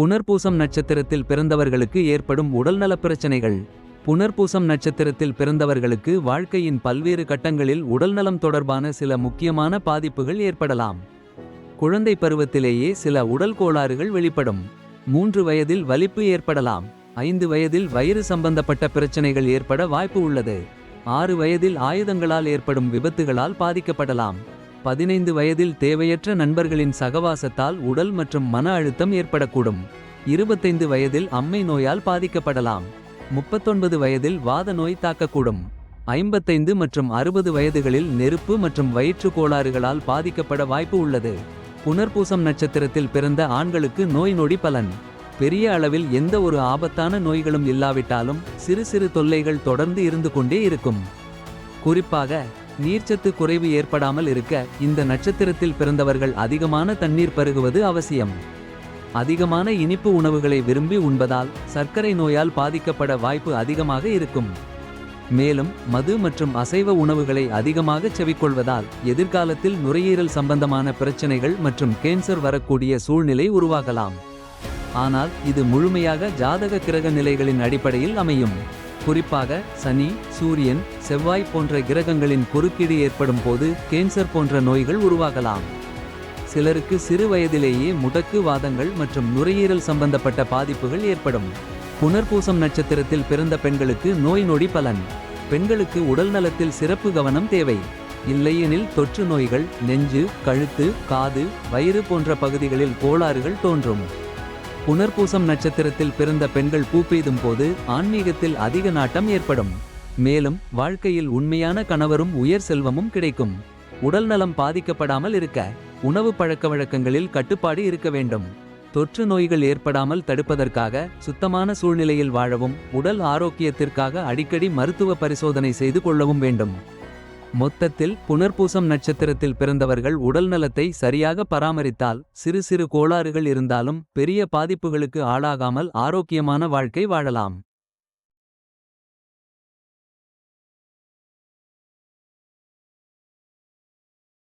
புனர்பூசம் நட்சத்திரத்தில் பிறந்தவர்களுக்கு ஏற்படும் உடல்நலப் பிரச்சனைகள். புனர்பூசம் நட்சத்திரத்தில் பிறந்தவர்களுக்கு வாழ்க்கையின் பல்வேறு கட்டங்களில் உடல்நலம் தொடர்பான சில முக்கியமான பாதிப்புகள் ஏற்படலாம். குழந்தை பருவத்திலேயே சில உடல் கோளாறுகள் வெளிப்படும். 3 வயதில் வலிப்பு ஏற்படலாம். 5 வயதில் வயிறு சம்பந்தப்பட்ட பிரச்சனைகள் ஏற்பட வாய்ப்பு உள்ளது. 6 வயதில் ஆயுதங்களால் ஏற்படும் விபத்துகளால் பாதிக்கப்படலாம். 15 வயதில் தேவையற்ற நண்பர்களின் சகவாசத்தால் உடல் மற்றும் மன அழுத்தம் ஏற்படக்கூடும். 25 வயதில் அம்மை நோயால் பாதிக்கப்படலாம். 39 வயதில் வாத நோய் தாக்கக்கூடும். 55 மற்றும் 60 வயதுகளில் நெருப்பு மற்றும் வயிற்று கோளாறுகளால் பாதிக்கப்பட வாய்ப்பு உள்ளது. புனர்பூசம் நட்சத்திரத்தில் பிறந்த ஆண்களுக்கு நோய் நொடி பலன். பெரிய அளவில் எந்த ஒரு ஆபத்தான நோய்களும் இல்லாவிட்டாலும் சிறு சிறு தொல்லைகள் தொடர்ந்து இருந்து கொண்டே இருக்கும். குறிப்பாக நீர்ச்சத்து குறைவு ஏற்படாமல் இருக்க இந்த நட்சத்திரத்தில் பிறந்தவர்கள் அதிகமான தண்ணீர் பருகுவது அவசியம். அதிகமான இனிப்பு உணவுகளை விரும்பி உண்பதால் சர்க்கரை நோயால் பாதிக்கப்பட வாய்ப்பு அதிகமாக இருக்கும். மேலும் மது மற்றும் அசைவ உணவுகளை அதிகமாக செவிக்கொள்வதால் எதிர்காலத்தில் நுரையீரல் சம்பந்தமான பிரச்சனைகள் மற்றும் கேன்சர் வரக்கூடிய சூழ்நிலை உருவாகலாம். ஆனால் இது முழுமையாக ஜாதக கிரக நிலைகளின் அடிப்படையில் அமையும். குறிப்பாக சனி, சூரியன், செவ்வாய் போன்ற கிரகங்களின் குறுக்கீடு ஏற்படும் போது கேன்சர் போன்ற நோய்கள் உருவாகலாம். சிலருக்கு சிறு வயதிலேயே முடக்கு வாதங்கள் மற்றும் நுரையீரல் சம்பந்தப்பட்ட பாதிப்புகள் ஏற்படும். புனர்பூசம் நட்சத்திரத்தில் பிறந்த பெண்களுக்கு நோய் நொடி பலன். பெண்களுக்கு உடல் நலத்தில் சிறப்பு கவனம் தேவை. இல்லையெனில் தொற்று நோய்கள், நெஞ்சு, கழுத்து, காது, வயிறு போன்ற பகுதிகளில் கோளாறுகள் தோன்றும். புனர்பூசம் நட்சத்திரத்தில் பிறந்த பெண்கள் பூப்பெய்தும் போது ஆன்மீகத்தில் அதிக நாட்டம் ஏற்படும். மேலும் வாழ்க்கையில் உண்மையான கணவரும் உயர் செல்வமும் கிடைக்கும். உடல் நலம் பாதிக்கப்படாமல் இருக்க உணவு பழக்கவழக்கங்களில் கட்டுப்பாடு இருக்க வேண்டும். தொற்று நோய்கள் ஏற்படாமல் தடுப்பதற்காக சுத்தமான சூழ்நிலையில் வாழவும் உடல் ஆரோக்கியத்திற்காக அடிக்கடி மருத்துவ பரிசோதனை செய்து கொள்ளவும் வேண்டும். மொத்தத்தில் புனர்பூசம் நட்சத்திரத்தில் பிறந்தவர்கள் உடல் நலத்தை சரியாக பராமரித்தால் சிறு சிறு கோளாறுகள் இருந்தாலும் பெரிய பாதிப்புகளுக்கு ஆளாகாமல் ஆரோக்கியமான வாழ்க்கை வாழலாம்.